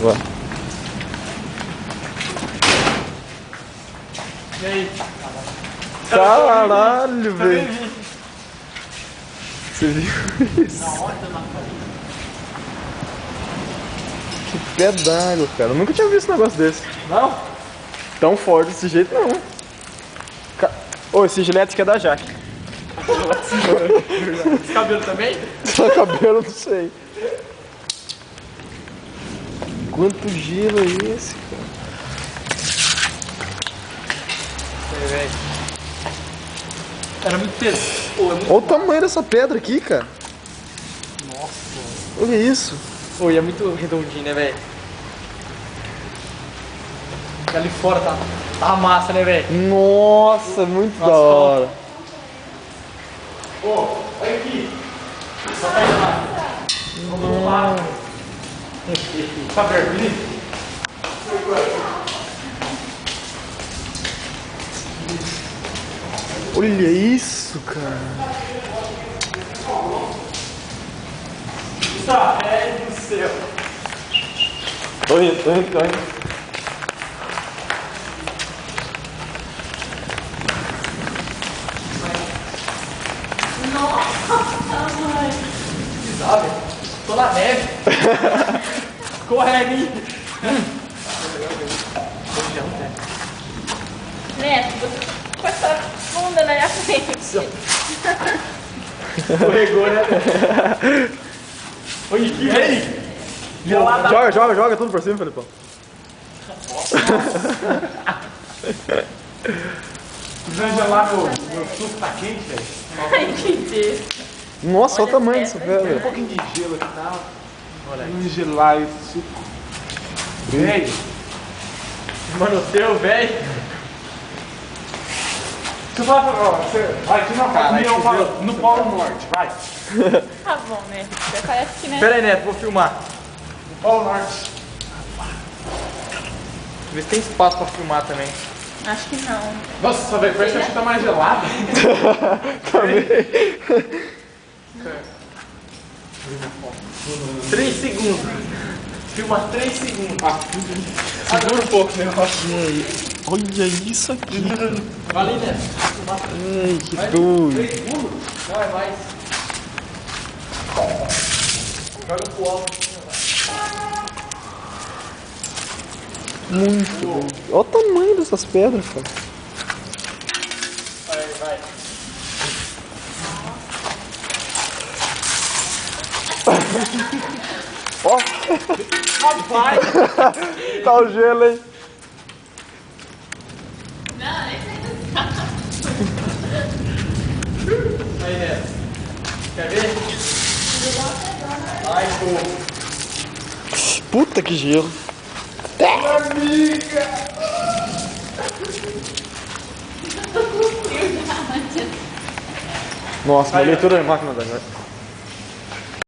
Vai. E aí? Caralho, velho. Você viu isso? Na hora na frente. Que pé d'água, cara. Eu nunca tinha visto um negócio desse. Não? Tão forte desse jeito, não. Ô, esse gilete aqui é da Jaque. Esse cabelo também? Só cabelo, não sei. Quanto gelo é esse, cara? Era muito peso. Olha o tamanho dessa pedra aqui, cara. Nossa. Olha isso. Oi, é muito redondinho, né, velho? Ali fora tá massa, né, velho? Nossa, muito da hora. Ô, olha aqui. Só tá indo lá. Vamos lá. Tá aberto ali? Olha isso, cara. Israel do céu. Tô indo. Nossa, mãe. Sabe? Tô na neve. Escorrega, hein? Neto, você com essa bunda na minha frente. Escorregou, né? Olha aqui, velho. Joga tudo por cima, Felipão. Precisa gelar meu suco tá quente, velho. Ai, que Deus. Nossa, olha o tamanho essa dessa pedra. pedra. Um pouquinho de gelo aqui, tá? Olha aí. Vamos gelar esse suco. Velho. Mano, teu, velho. Você vai aqui no Polo Norte, vai. Tá bom, né? Você parece que, né? Pera aí, Neto, vou filmar. No Polo Norte. Vê se tem espaço pra filmar também. Acho que não. Nossa, velho, parece que a gente tá mais gelado. Também. 3 segundos. Filma 3 segundos. Segura um pouco o negócio. Olha isso aqui. Valeu, Neto. Ai, que doido. 3 segundos? Não, é mais. Joga pro alto. Muito doido. Olha o tamanho dessas pedras, cara. Vai. Ó, Rapaz! tá o gelo, hein? Não, nem sei. Aí, Neto. Quer ver? Ai, pô. Puta que gelo. Amiga! Nossa, uma leitura de máquina da Jaque.